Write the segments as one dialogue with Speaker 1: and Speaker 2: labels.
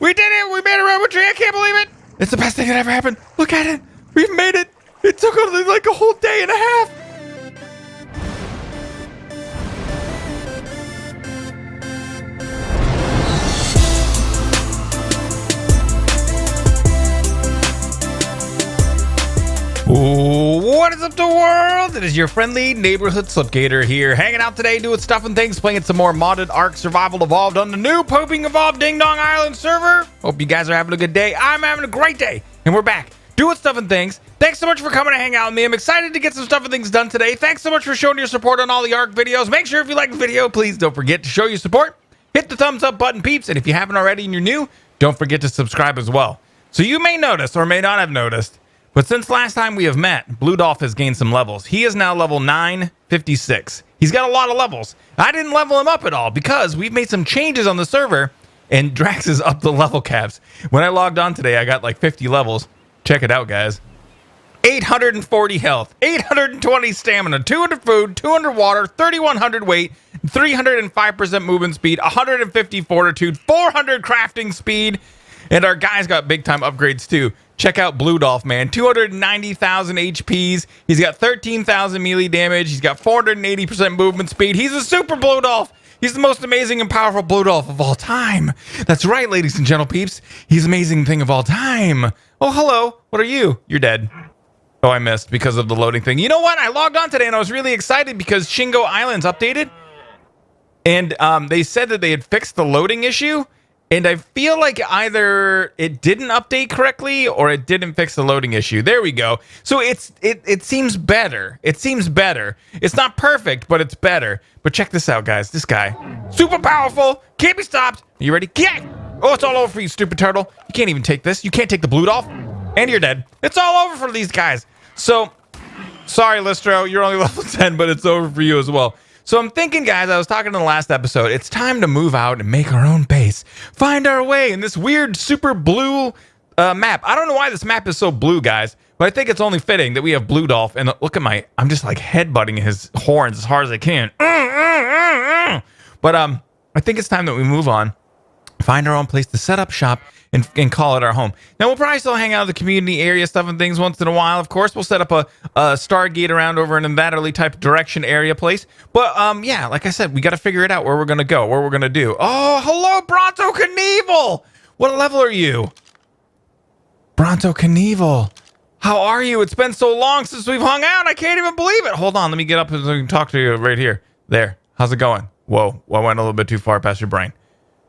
Speaker 1: We did it! We made a Redwood Tree! I can't believe it! It's the best thing that ever happened! Look at it! We've made it! It took only like a whole day and a half! What is up the world? It is your friendly neighborhood Slipgator here, hanging out today, doing stuff and things, playing some more modded ARK Survival Evolved on the new Poping Evolved Ding Dong Island server. Hope you guys are having a good day. I'm having a great day, and we're back doing stuff and things. Thanks so much for coming to hang out with me. I'm excited to get some stuff and things done today. Thanks so much for showing your support on all the ARK videos. Make sure if you like the video, please don't forget to show your support. Hit the thumbs up button, peeps, and if you haven't already and you're new, don't forget to subscribe as well. So you may notice or may not have noticed, but since last time we have met, Blue Dolph has gained some levels. He is now level 956. He's got a lot of levels. I didn't level him up at all because we've made some changes on the server and Drax is up the level caps. When I logged on today, I got like 50 levels. Check it out, guys. 840 health, 820 stamina, 200 food, 200 water, 3100 weight, 305% movement speed, 150 fortitude, 400 crafting speed, and our guys got big time upgrades too. Check out Blue Dolph, man. 290,000 HPs. He's got 13,000 melee damage. He's got 480% movement speed. He's a super Blue Dolph. He's the most amazing and powerful Blue Dolph of all time. That's right, ladies and gentle peeps. He's the amazing thing of all time. Oh, hello. What are you? You're dead. Oh, I missed because of the loading thing. You know what? I logged on today and I was really excited because Shingo Island's updated. And they said that they had fixed the loading issue. And I feel like either it didn't update correctly or it didn't fix the loading issue. There we go. So it seems better. It seems better. It's not perfect, but it's better. But check this out, guys. This guy, super powerful, can't be stopped. Are you ready? Get! Oh, it's all over for you, stupid turtle. You can't even take this. You can't take the Blue Dolph. And you're dead. It's all over for these guys. So, sorry, Listro. You're only level 10, but it's over for you as well. So I'm thinking, guys, I was talking in the last episode, it's time to move out and make our own base. Find our way in this weird super blue map. I don't know why this map is so blue, guys, but I think it's only fitting that we have Blue Dolph. And look at I'm just like headbutting his horns as hard as I can. But I think it's time that we move on, find our own place to set up shop, and call it our home. Now, we'll probably still hang out in the community area stuff and things once in a while. Of course, we'll set up a Stargate around over in that early type direction area place. But, yeah, like I said, we got to figure it out where we're going to go, what we're going to do. Oh, hello, Bronto Knievel! What level are you? Bronto Knievel. How are you? It's been so long since we've hung out. I can't even believe it. Hold on, let me get up and so I can talk to you right here. There. How's it going? Whoa, I went a little bit too far past your brain.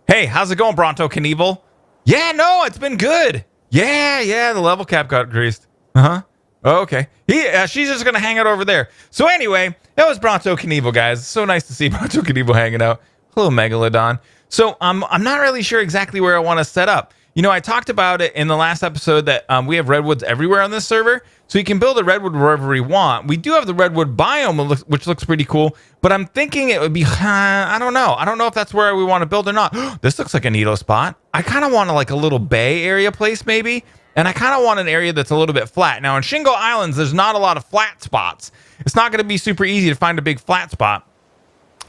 Speaker 1: Hey, how's it going, Bronto Knievel? Yeah, no, it's been good. Yeah, the level cap got greased. Uh-huh. Oh, okay. She's just going to hang out over there. So anyway, that was Bronto Knievel, guys. It's so nice to see Bronto Knievel hanging out. Hello, Megalodon. So I'm not really sure exactly where I want to set up. You know, I talked about it in the last episode that we have redwoods everywhere on this server. So you can build a redwood wherever we want. We do have the redwood biome, which looks pretty cool. But I'm thinking it would be, I don't know. I don't know if that's where we want to build or not. This looks like a neato spot. I kind of want like a little bay area place maybe. And I kind of want an area that's a little bit flat. Now in Shingo Islands, there's not a lot of flat spots. It's not going to be super easy to find a big flat spot.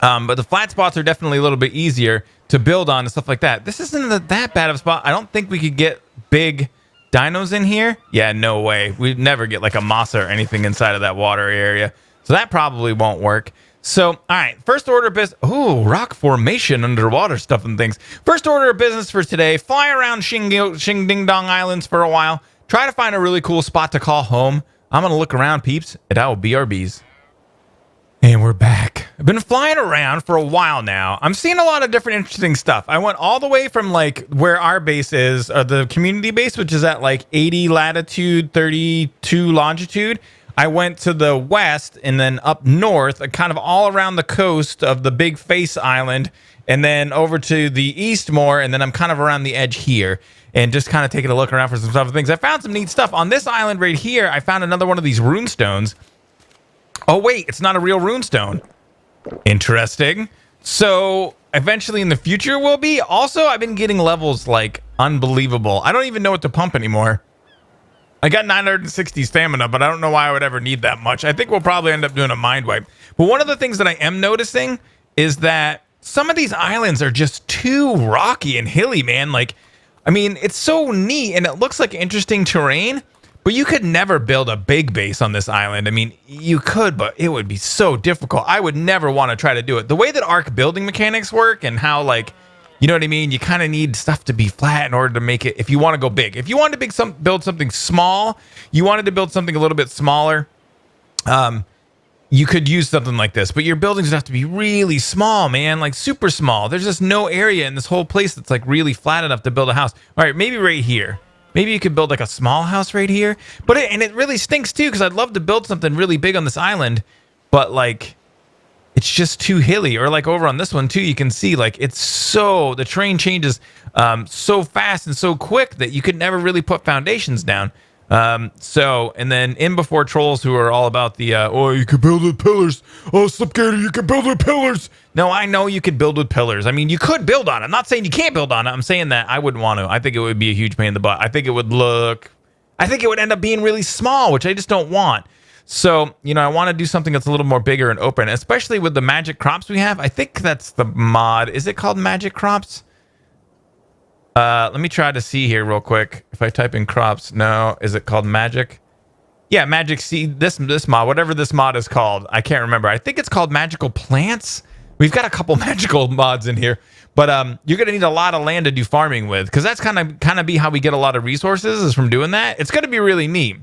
Speaker 1: But the flat spots are definitely a little bit easier to build on and stuff like that. This isn't that bad of a spot. I don't think we could get big dinos in here. Yeah, no way. We'd never get like a masa or anything inside of that water area. So that probably won't work. So, all right, first order of business. Ooh, rock formation underwater stuff and things. First order of business for today. Fly around Shing Ding Dong Islands for a while. Try to find a really cool spot to call home. I'm going to look around, peeps, and I will BRBs. And we're back. I've been flying around for a while now. I'm seeing a lot of different interesting stuff. I went all the way from like where our base is, the community base, which is at like 80 latitude, 32 longitude. I went to the west and then up north, kind of all around the coast of the Big Face Island, and then over to the east more, and then I'm kind of around the edge here and just kind of taking a look around for some stuff and things. I found some neat stuff. On this island right here, I found another one of these rune stones. Oh, wait, it's not a real runestone. Interesting. So eventually in the future will be. Also, I've been getting levels like unbelievable. I don't even know what to pump anymore. I got 960 stamina, but I don't know why I would ever need that much. I think we'll probably end up doing a mind wipe. But one of the things that I am noticing is that some of these islands are just too rocky and hilly, man. Like, I mean, it's so neat and it looks like interesting terrain, but you could never build a big base on this island. I mean, you could, but it would be so difficult. I would never want to try to do it. The way that ARK building mechanics work and how, like, you know what I mean? You kind of need stuff to be flat in order to make it, if you want to go big. If you wanted to build something small, you wanted to build something a little bit smaller, you could use something like this, but your buildings would have to be really small, man, like super small. There's just no area in this whole place that's like really flat enough to build a house. All right, maybe right here. Maybe you could build like a small house right here. But it really stinks too, because I'd love to build something really big on this island, but like it's just too hilly. Or like over on this one too, you can see like the terrain changes so fast and so quick that you could never really put foundations down. And then in before trolls who are all about the, you could build with pillars. Oh, Slipgator, you can build with pillars. No, I know you could build with pillars. I mean, you could build on it. I'm not saying you can't build on it. I'm saying that I wouldn't want to. I think it would be a huge pain in the butt. I think it would end up being really small, which I just don't want. So, you know, I want to do something that's a little more bigger and open, especially with the magic crops we have. I think that's the mod. Is it called magic crops? Let me try to see here real quick. If I type in crops, no. Is it called magic? Yeah, magic seed. This mod, whatever this mod is called, I can't remember. I think it's called magical plants. We've got a couple magical mods in here, but you're gonna need a lot of land to do farming with, because that's kind of be how we get a lot of resources, is from doing that. It's gonna be really neat.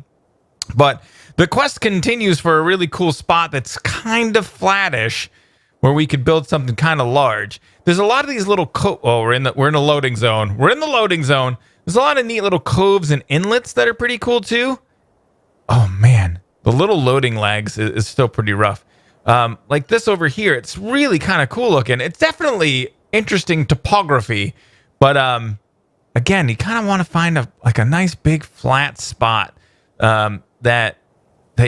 Speaker 1: But the quest continues for a really cool spot that's kind of flattish, where we could build something kind of large. There's a lot of these little we're in the loading zone. We're in the loading zone. There's a lot of neat little coves and inlets that are pretty cool too. Oh man, the little loading lags is still pretty rough. Like this over here, it's really kind of cool looking. It's definitely interesting topography, but again, you kind of want to find a nice big flat spot that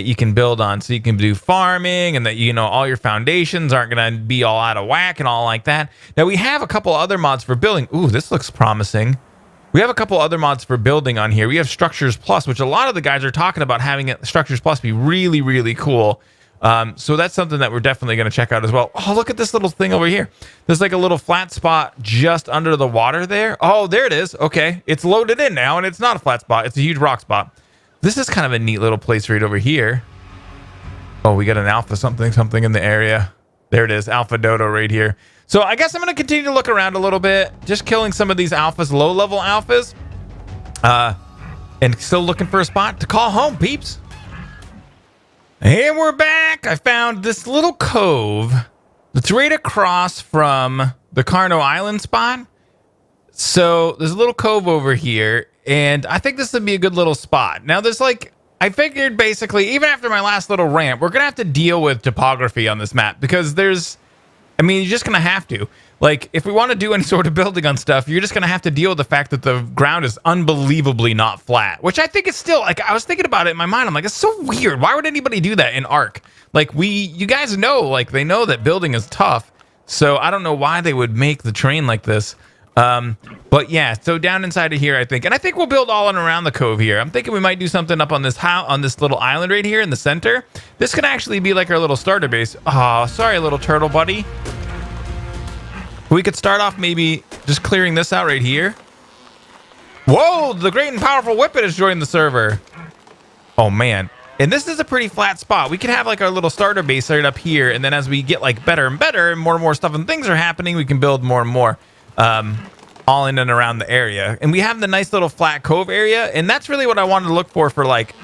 Speaker 1: you can build on, so you can do farming, and that, you know, all your foundations aren't going to be all out of whack and all like that. Now we have a couple other mods for building. Ooh, this looks promising. We have a couple other mods for building on here. We have Structures Plus, which a lot of the guys are talking about having Structures Plus be really, really cool. So that's something that we're definitely going to check out as well. Oh, look at this little thing over here. There's like a little flat spot just under the water there. Oh, there it is. Okay. It's loaded in now, and it's not a flat spot. It's a huge rock spot. This is kind of a neat little place right over here. Oh, we got an alpha something in the area. There it is. Alpha dodo right here. So I guess I'm going to continue to look around a little bit. Just killing some of these alphas, low-level alphas. And still looking for a spot to call home, peeps. And we're back. I found this little cove that's right across from the Carno Island spot. So there's a little cove over here, and I think this would be a good little spot. Now there's I figured basically, even after my last little rant, we're going to have to deal with topography on this map, because you're just going to have to. Like, if we want to do any sort of building on stuff, you're just going to have to deal with the fact that the ground is unbelievably not flat, which I think is still, I was thinking about it in my mind. I'm like, it's so weird. Why would anybody do that in ARK? Like, you guys know, they know that building is tough. So I don't know why they would make the terrain like this. But yeah, so down inside of here, I think we'll build all in around the cove here. I'm thinking we might do something up on this little island right here in the center. This could actually be like our little starter base. Oh, sorry, little turtle buddy. We could start off maybe just clearing this out right here. Whoa, the great and powerful Whippet has joined the server. Oh man. And this is a pretty flat spot. We can have our little starter base right up here, and then as we get better and better and more stuff and things are happening, we can build more and more. All in and around the area. And we have the nice little flat cove area, and that's really what I wanted to look for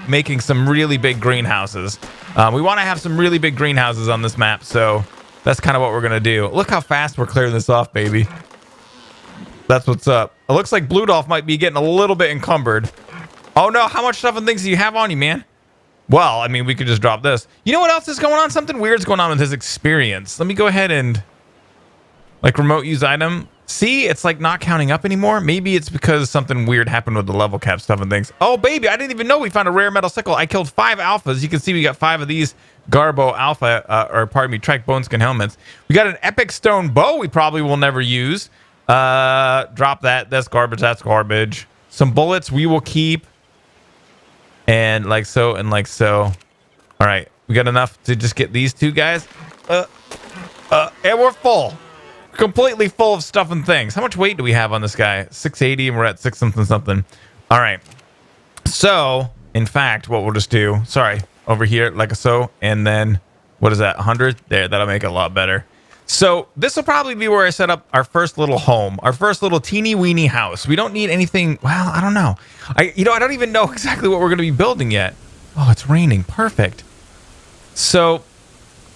Speaker 1: making some really big greenhouses. We want to have some really big greenhouses on this map, so that's kind of what we're gonna do. Look how fast we're clearing this off, baby. That's what's up. It looks like Blue Dolph might be getting a little bit encumbered. Oh no, how much stuff and things do you have on you, man? Well, we could just drop this. You know what else is going on? Something weird's going on with his experience. Let me go ahead and remote use item. See, it's not counting up anymore. Maybe it's because something weird happened with the level cap stuff and things. Oh, baby, I didn't even know we found a rare metal sickle. I killed 5 alphas. You can see we got 5 of these Garbo alpha, Trike bone skin helmets. We got an epic stone bow we probably will never use. Drop that. That's garbage. That's garbage. Some bullets we will keep. And like so and like so. All right. We got enough to just get these 2 guys. And we're full. completely full of stuff and things. How much weight do we have on this guy? 680, and we're at 6 something something. All right. So, in fact, what we'll just do, sorry, over here, like so, and then, what is that, 100? There, that'll make it a lot better. So, this will probably be where I set up our first little home, our first little teeny weeny house. We don't need anything, well, I don't know. I don't even know exactly what we're going to be building yet. Oh, it's raining. Perfect. So,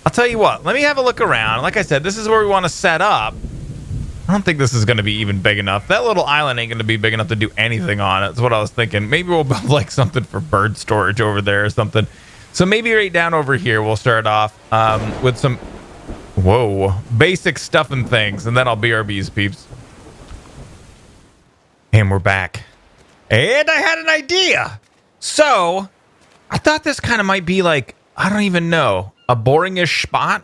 Speaker 1: I'll tell you what, let me have a look around. Like I said, this is where we want to set up. I don't think this is going to be even big enough. That little island ain't going to be big enough to do anything on it. That's what I was thinking. Maybe we'll build like something for bird storage over there or something. So maybe right down over here, we'll start off with some, basic stuff and things. And then I'll BRBs, peeps. And we're back. And I had an idea. So I thought this kind of might be like, I don't even know, a boring-ish spot.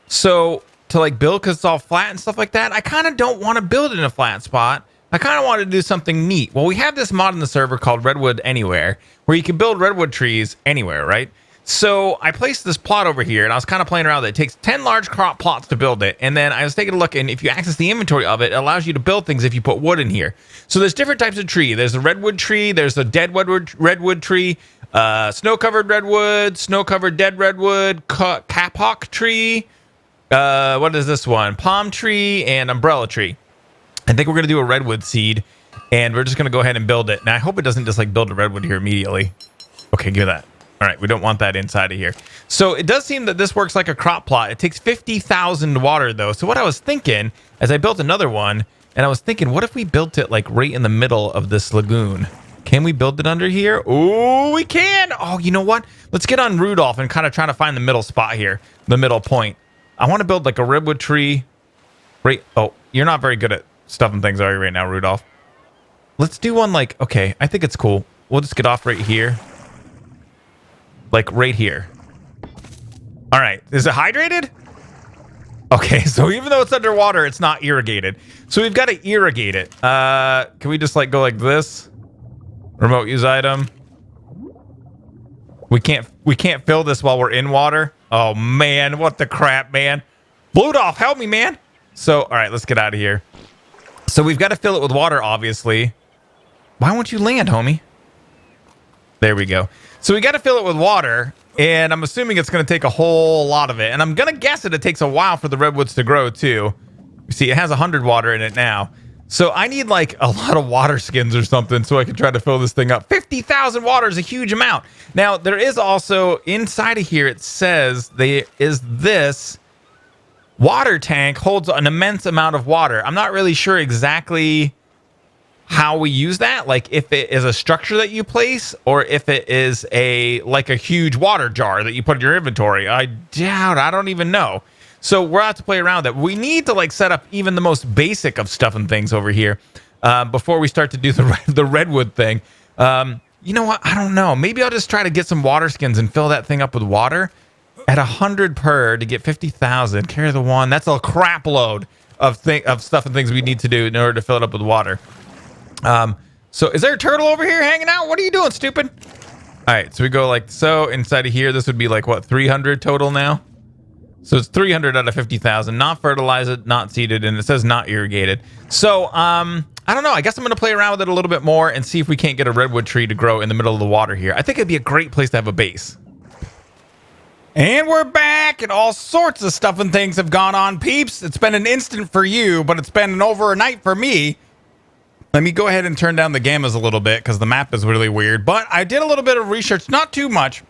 Speaker 1: So to like build, because it's all flat and stuff like that, I kind of don't want to build in a flat spot. I kind of want to do something neat. Well, we have this mod in the server called Redwood Anywhere, where you can build redwood trees anywhere, right? So I placed this plot over here, and I was kind of playing around with it. It takes 10 large crop plots to build it, and then I was taking a look, and if you access the inventory of it, it allows you to build things if you put wood in here. So there's different types of tree. There's a redwood tree, there's a dead redwood tree, snow-covered redwood, snow-covered dead redwood, caphawk tree, what is this one? Palm tree and umbrella tree. I think we're going to do a redwood seed, and we're just going to go ahead and build it. Now, I hope it doesn't just like build a redwood here immediately. Okay, give that. All right, we don't want that inside of here. So it does seem that this works like a crop plot. It takes 50,000 water, though. So what I was thinking, as I built another one, and I was thinking, what if we built it like right in the middle of this lagoon? Can we build it under here? Oh, we can. Oh, you know what? Let's get on Rudolph and kind of try to find the middle spot here, the middle point. I want to build like a redwood tree. Right. Oh, you're not very good at stuffing things, are you, right now, Rudolph? Let's do one like, okay, I think it's cool. We'll just get off right here. Like right here. All right. Is it hydrated? Okay, so even though it's underwater, it's not irrigated. So we've got to irrigate it. Can we just like go like this? Remote use item. We can't fill this while we're in water. Oh man, what the crap, man. Bludolph, help me, man. So, all right, let's get out of here. So we've got to fill it with water, obviously. Why won't you land, homie? There we go. So we got to fill it with water, and I'm assuming it's going to take a whole lot of it. And I'm going to guess it takes a while for the redwoods to grow, too. You see, it has 100 water in it now. So I need like a lot of water skins or something so I can try to fill this thing up. 50,000 water is a huge amount. Now, there is also, inside of here, it says there is this water tank holds an immense amount of water. I'm not really sure exactly how we use that. Like if it is a structure that you place or if it is like a huge water jar that you put in your inventory. I doubt, I don't even know. So we're out to play around with it. We need to like set up even the most basic of stuff and things over here before we start to do the redwood thing. You know what? I don't know. Maybe I'll just try to get some water skins and fill that thing up with water at 100 per to get 50,000. Carry the one. That's a crap load of stuff and things we need to do in order to fill it up with water. So is there a turtle over here hanging out? What are you doing, stupid? All right. So we go like so inside of here. This would be like what, 300 total now? So it's 300 out of 50,000, not fertilized, not seeded, and it says not irrigated. So, I don't know. I guess I'm going to play around with it a little bit more and see if we can't get a redwood tree to grow in the middle of the water here. I think it'd be a great place to have a base. And we're back, and all sorts of stuff and things have gone on, peeps. It's been an instant for you, but it's been an overnight for me. Let me go ahead and turn down the gammas a little bit because the map is really weird. But I did a little bit of research, not too much,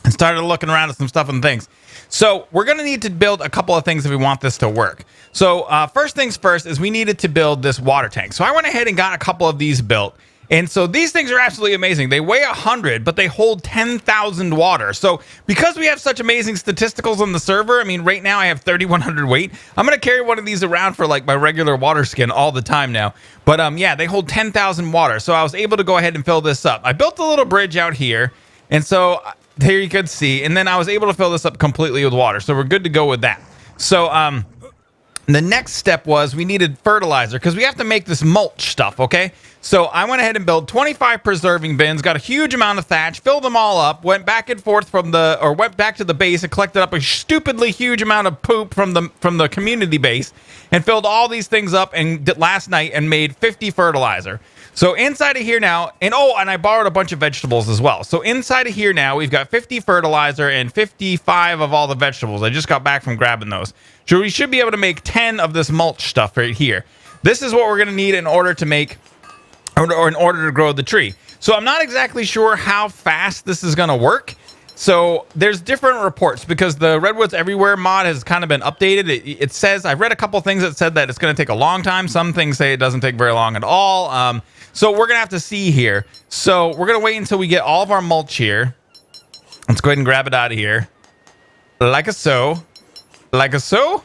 Speaker 1: and started looking around at some stuff and things. So we're going to need to build a couple of things if we want this to work. So first things first is we needed to build this water tank. So I went ahead and got a couple of these built. And so these things are absolutely amazing. They weigh 100, but they hold 10,000 water. So because we have such amazing statisticals on the server, I mean, right now I have 3,100 weight. I'm going to carry one of these around for like my regular water skin all the time now. But yeah, they hold 10,000 water. So I was able to go ahead and fill this up. I built a little bridge out here. And so there you could see. And then I was able to fill this up completely with water. So we're good to go with that. So The next step was we needed fertilizer because we have to make this mulch stuff, okay? So I went ahead and built 25 preserving bins, got a huge amount of thatch, filled them all up, went back and forth went back to the base and collected up a stupidly huge amount of poop from the community base and filled all these things up and last night and made 50 fertilizer. So inside of here now, and I borrowed a bunch of vegetables as well. So inside of here now, we've got 50 fertilizer and 55 of all the vegetables. I just got back from grabbing those. So we should be able to make 10 of this mulch stuff right here. This is what we're going to need in order to make, or in order to grow the tree. So I'm not exactly sure how fast this is going to work. So there's different reports because the Redwoods Everywhere mod has kind of been updated. It says, I've read a couple things that said that it's going to take a long time. Some things say it doesn't take very long at all. So we're going to have to see here. So we're going to wait until we get all of our mulch here. Let's go ahead and grab it out of here. Like a so. Like a so.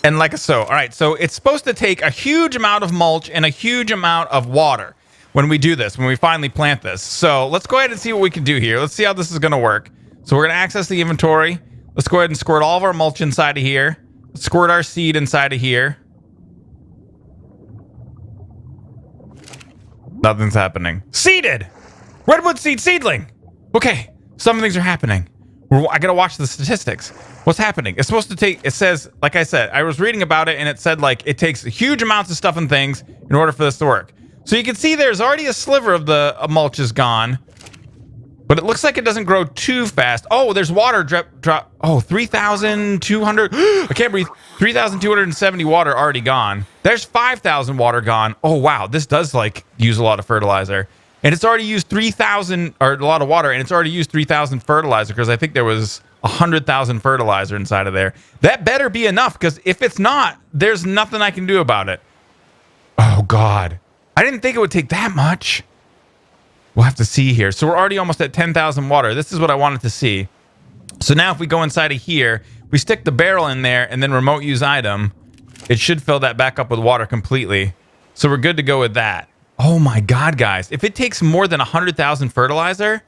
Speaker 1: And like a so. All right. So it's supposed to take a huge amount of mulch and a huge amount of water when we do this, when we finally plant this. So let's go ahead and see what we can do here. Let's see how this is going to work. So we're going to access the inventory. Let's go ahead and squirt all of our mulch inside of here. Let's squirt our seed inside of here. Nothing's happening. Seeded! Redwood seed seedling! Okay, some things are happening. I gotta watch the statistics. What's happening? It's supposed to take, it says, like I said, I was reading about it and it said like it takes huge amounts of stuff and things in order for this to work. So you can see there's already a sliver of the mulch is gone. But it looks like it doesn't grow too fast. Oh, there's water drop. Oh, 3,200. I can't breathe. 3,270 water already gone. There's 5,000 water gone. Oh, wow. This does like use a lot of fertilizer. And it's already used 3,000 or a lot of water. And it's already used 3,000 fertilizer because I think there was 100,000 fertilizer inside of there. That better be enough because if it's not, there's nothing I can do about it. Oh, God. I didn't think it would take that much. We'll have to see here. So we're already almost at 10,000 water. This is what I wanted to see. So now if we go inside of here, we stick the barrel in there and then remote use item, it should fill that back up with water completely. So we're good to go with that. Oh my God, guys. If it takes more than 100,000 fertilizer,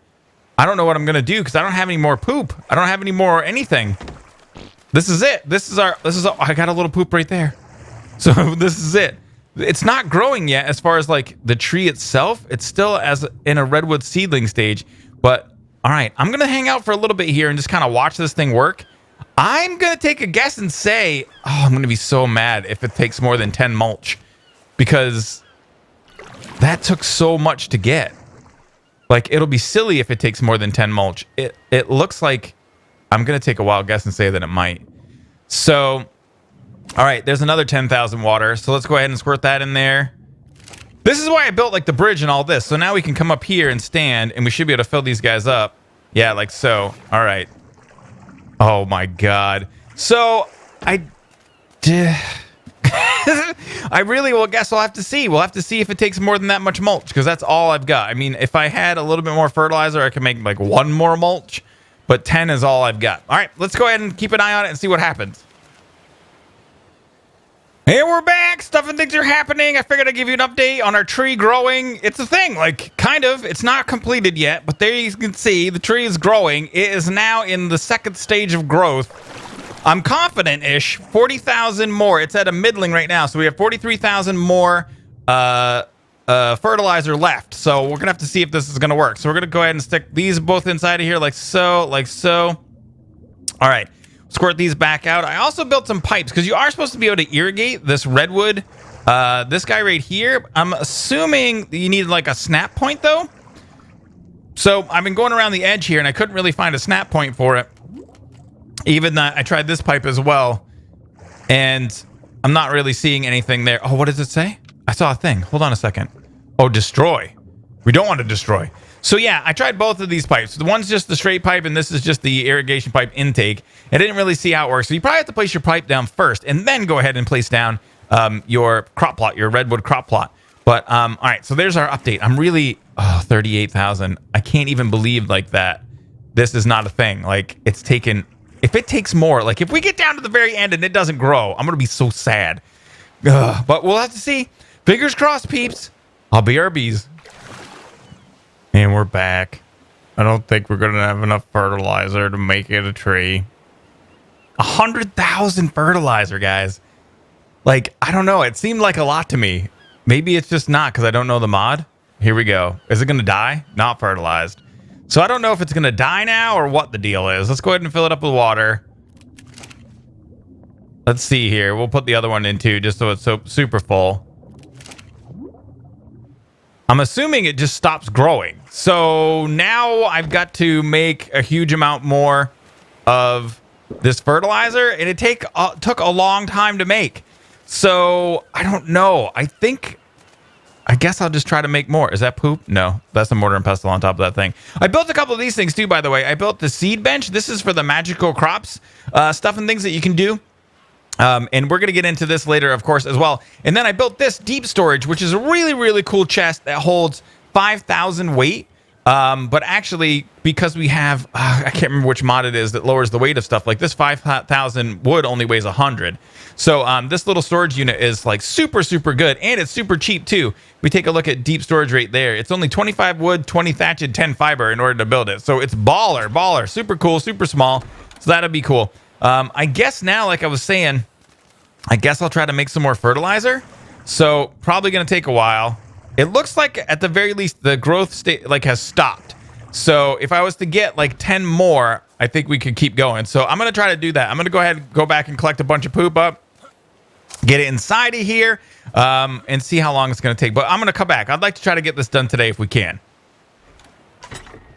Speaker 1: I don't know what I'm going to do because I don't have any more poop. I don't have any more anything. This is it. I got a little poop right there. So this is it. It's not growing yet as far as like the tree itself. It's still as in a redwood seedling stage. But all right, I'm going to hang out for a little bit here and just kind of watch this thing work. I'm going to take a guess and say, oh, I'm going to be so mad if it takes more than 10 mulch because that took so much to get. Like it'll be silly if it takes more than 10 mulch. It looks like I'm going to take a wild guess and say that it might. So all right, there's another 10,000 water. So let's go ahead and squirt that in there. This is why I built like the bridge and all this. So now we can come up here and stand and we should be able to fill these guys up. Yeah, like so. All right. Oh my God. So I really will guess we'll have to see. We'll have to see if it takes more than that much mulch because that's all I've got. I mean, if I had a little bit more fertilizer, I could make like one more mulch, but 10 is all I've got. All right, let's go ahead and keep an eye on it and see what happens. Hey, we're back. Stuff and things are happening. I figured I'd give you an update on our tree growing. It's a thing, like, kind of. It's not completed yet, but there you can see the tree is growing. It is now in the second stage of growth. I'm confident-ish. 40,000 more. It's at a middling right now, so we have 43,000 more fertilizer left. So we're going to have to see if this is going to work. So we're going to go ahead and stick these both inside of here like so, like so. All right. Squirt these back out. I also built some pipes because you are supposed to be able to irrigate this redwood. This guy right here. I'm assuming you need like a snap point though. So I've been going around the edge here and I couldn't really find a snap point for it. Even I tried this pipe as well. And I'm not really seeing anything there. Oh, what does it say? I saw a thing. Hold on a second. Oh, destroy. We don't want to destroy. So yeah, I tried both of these pipes. The one's just the straight pipe, and this is just the irrigation pipe intake. I didn't really see how it works. So you probably have to place your pipe down first, and then go ahead and place down your crop plot, your redwood crop plot. But all right, so there's our update. I'm really 38,000. I can't even believe like that. This is not a thing. Like it's taken. If it takes more, like if we get down to the very end and it doesn't grow, I'm gonna be so sad. But we'll have to see. Fingers crossed, peeps. I'll be RBs. And we're back. I don't think we're going to have enough fertilizer to make it a tree. 100,000 fertilizer, guys. Like, I don't know. It seemed like a lot to me. Maybe it's just not because I don't know the mod. Here we go. Is it going to die? Not fertilized. So I don't know if it's going to die now or what the deal is. Let's go ahead and fill it up with water. Let's see here. We'll put the other one in too, just so it's so super full. I'm assuming it just stops growing. So now I've got to make a huge amount more of this fertilizer, and it took a long time to make. So I don't know. I guess I'll just try to make more. Is that poop? No, that's a mortar and pestle on top of that thing. I built a couple of these things too, by the way. I built the seed bench. This is for the magical crops, stuff and things that you can do. And we're going to get into this later, of course, as well. And then I built this deep storage, which is a really, really cool chest that holds 5,000 weight. But actually, because we have, I can't remember which mod it is that lowers the weight of stuff. Like this 5,000 wood only weighs 100. So this little storage unit is like super, super good. And it's super cheap too. We take a look at deep storage right there. It's only 25 wood, 20 thatch, and 10 fiber in order to build it. So it's baller, super cool, super small. So that'll be cool. I guess now, like I was saying, I guess I'll try to make some more fertilizer. So probably going to take a while. It looks like at the very least the growth state like has stopped. So if I was to get like 10 more, I think we could keep going. So I'm going to try to do that. I'm going to go ahead and go back and collect a bunch of poop up, get it inside of here, and see how long it's going to take. But I'm going to come back. I'd like to try to get this done today if we can.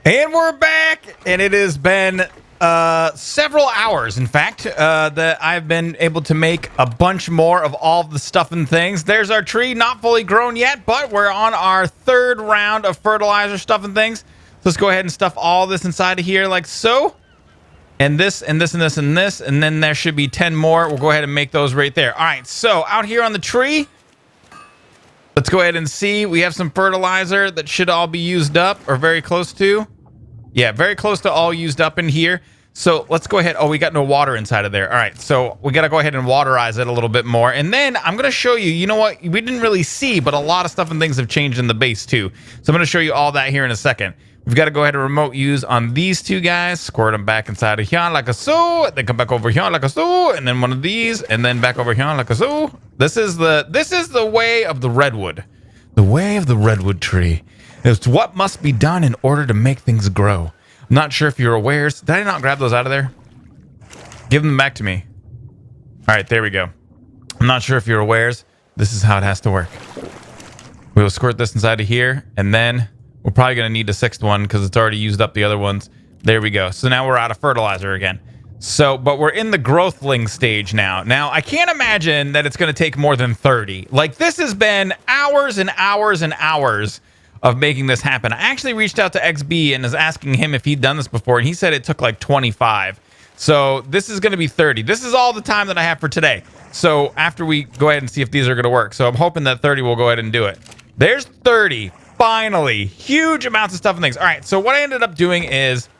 Speaker 1: And we're back, and it has been several hours, in fact, that I've been able to make a bunch more of all the stuff and things. There's our tree, not fully grown yet, but we're on our third round of fertilizer stuff and things. So let's go ahead and stuff all this inside of here like so. And this, and this, and this, and this. And then there should be 10 more. We'll go ahead and make those right there. All right, so out here on the tree, let's go ahead and see. We have some fertilizer that should all be used up or very close to. Yeah, very close to all used up in here. So let's go ahead. Oh, we got no water inside of there. All right, so we got to go ahead and waterize it a little bit more. And then I'm going to show you, you know what? We didn't really see, but a lot of stuff and things have changed in the base too. So I'm going to show you all that here in a second. We've got to go ahead and remote use on these two guys. Squirt them back inside of here like a so. Then come back over here like a so. And then one of these. And then back over here like a so. This is the way of the redwood. The way of the redwood tree. It's what must be done in order to make things grow. I'm not sure if you're aware. Did I not grab those out of there? Give them back to me. All right, there we go. I'm not sure if you're aware. This is how it has to work. We will squirt this inside of here, and then we're probably going to need a sixth one because it's already used up the other ones. There we go. So now we're out of fertilizer again. So, but we're in the growthling stage now. Now, I can't imagine that it's going to take more than 30. Like, this has been hours and hours and hours of making this happen. I actually reached out to XB and was asking him if he'd done this before, and he said it took like 25. So this is going to be 30. This is all the time that I have for today. So after we go ahead and see if these are going to work. So I'm hoping that 30 will go ahead and do it. There's 30. Finally. Huge amounts of stuff and things. All right. So what I ended up doing is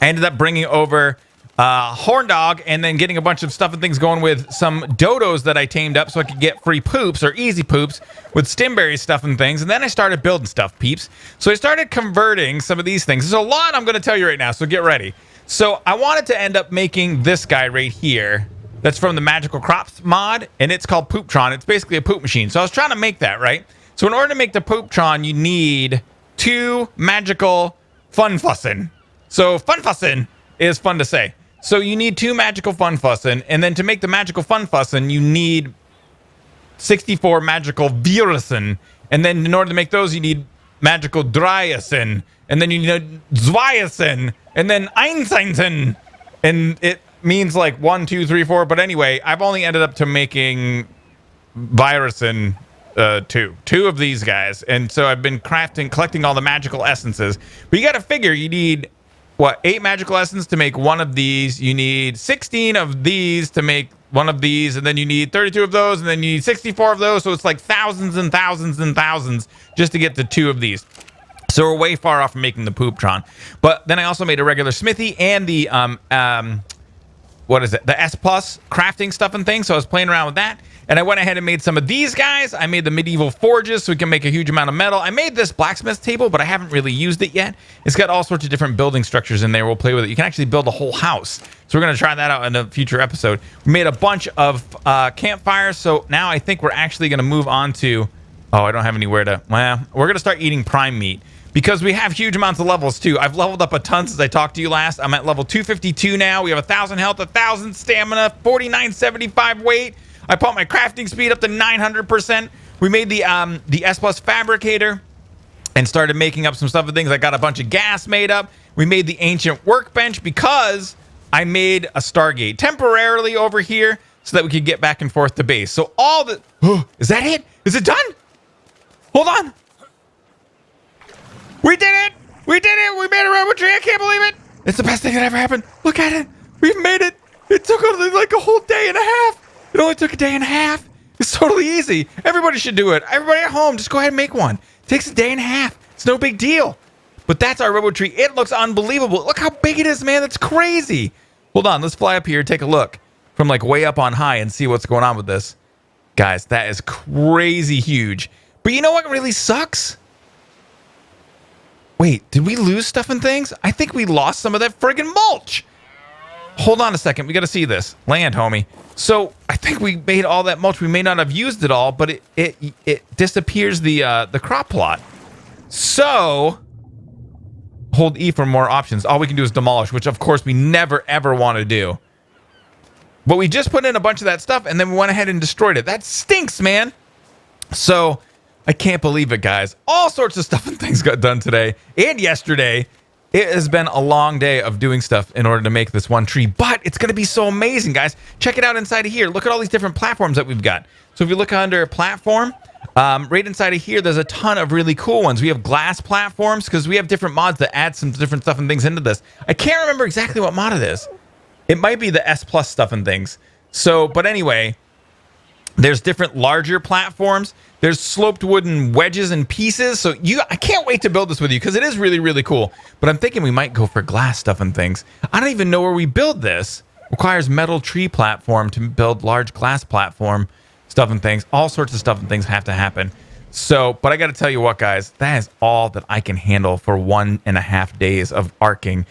Speaker 1: I ended up bringing over Horn Dog and then getting a bunch of stuff and things going with some dodos that I tamed up so I could get free poops or easy poops with stimberry stuff and things. And then I started building stuff, peeps. So I started converting some of these things. There's a lot I'm going to tell you right now, so get ready. So I wanted to end up making this guy right here. That's from the Magical Crops mod, and it's called Pooptron. It's basically a poop machine. So I was trying to make that, right? So in order to make the Pooptron, you need 2 magical Funfussin. So Funfussin is fun to say. So you need 2 magical Funfussin, and then to make the magical Funfussin, you need 64 magical Virusin, and then in order to make those, you need magical Dryasin, and then you need Zwyasin, and then Einsteinsen, and it means like 1, 2, 3, 4. But anyway, I've only ended up to making Virusin 2 of these guys, and so I've been collecting all the magical essences. But you got to figure you need what, 8 magical essence to make 1 of these. You need 16 of these to make 1 of these, and then you need 32 of those, and then you need 64 of those. So it's like thousands and thousands and thousands just to get to 2 of these. So we're way far off from making the Pooptron. But then I also made a regular smithy and the what is it? The S Plus crafting stuff and things. So I was playing around with that. And I went ahead and made some of these guys. I made the medieval forges so we can make a huge amount of metal. I made this blacksmith table, but I haven't really used it yet. It's got all sorts of different building structures in there. We'll play with it. You can actually build a whole house. So we're going to try that out in a future episode. We made a bunch of campfires. So now I think we're actually going to move on to... Oh, I don't have anywhere to... Well, we're going to start eating prime meat. Because we have huge amounts of levels, too. I've leveled up a ton since I talked to you last. I'm at level 252 now. We have 1,000 health, 1,000 stamina, 4975 weight. I pumped my crafting speed up to 900%. We made the S Plus fabricator and started making up some stuff and things. I got a bunch of gas made up. We made the ancient workbench because I made a Stargate temporarily over here so that we could get back and forth to base. So all the... Oh, is that it? Is it done? Hold on. We did it! We did it! We made a Redwood Tree! I can't believe it! It's the best thing that ever happened. Look at it! We've made it! It took only like a whole day and a half! It only took a day and a half! It's totally easy! Everybody should do it! Everybody at home, just go ahead and make one! It takes a day and a half! It's no big deal! But that's our Redwood Tree. It looks unbelievable! Look how big it is, man! That's crazy! Hold on, let's fly up here, take a look from like way up on high and see what's going on with this. Guys, that is crazy huge. But you know what really sucks? Wait, did we lose stuff and things? I think we lost some of that friggin' mulch. Hold on a second. We got to see this. Land, homie. So I think we made all that mulch. We may not have used it all, but it disappears the crop plot. So hold E for more options. All we can do is demolish, which of course we never, ever want to do. But we just put in a bunch of that stuff and then we went ahead and destroyed it. That stinks, man. So... I can't believe it, guys. All sorts of stuff and things got done today and yesterday. It has been a long day of doing stuff in order to make this one tree, but it's going to be so amazing, guys. Check it out inside of here. Look at all these different platforms that we've got. So if you look under platform, right inside of here, there's a ton of really cool ones. We have glass platforms because we have different mods that add some different stuff and things into this. I can't remember exactly what mod it is. It might be the S Plus stuff and things. So, but anyway... There's different larger platforms. There's sloped wooden wedges and pieces. So I can't wait to build this with you because it is really, really cool. But I'm thinking we might go for glass stuff and things. I don't even know where we build this. Requires metal tree platform to build large glass platform stuff and things. All sorts of stuff and things have to happen. So, but I got to tell you what, guys, that is all that I can handle for 1.5 days of arcing.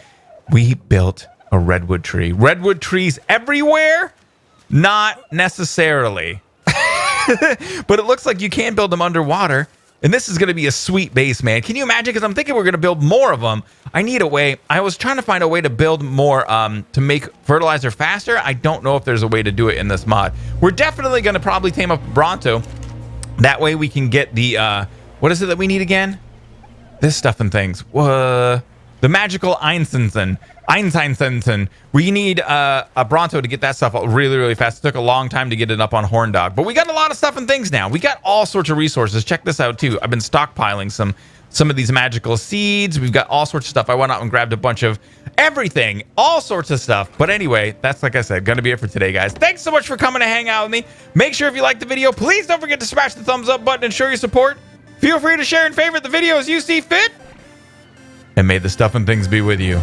Speaker 1: We built a redwood tree. Redwood trees everywhere? Not necessarily. But it looks like you can build them underwater. And this is going to be a sweet base, man. Can you imagine? Because I'm thinking we're going to build more of them. I need a way. I was trying to find a way to build more to make fertilizer faster. I don't know if there's a way to do it in this mod. We're definitely going to probably tame up Bronto. That way we can get the... what is it that we need again? This stuff and things. The magical Einstein. We need a Bronto to get that stuff up really, really fast. It took a long time to get it up on Horn Dog. But we got a lot of stuff and things now. We got all sorts of resources. Check this out, too. I've been stockpiling some of these magical seeds. We've got all sorts of stuff. I went out and grabbed a bunch of everything. All sorts of stuff. But anyway, that's, like I said, going to be it for today, guys. Thanks so much for coming to hang out with me. Make sure if you liked the video, please don't forget to smash the thumbs up button and show your support. Feel free to share and favorite the video as you see fit. And may the stuff and things be with you.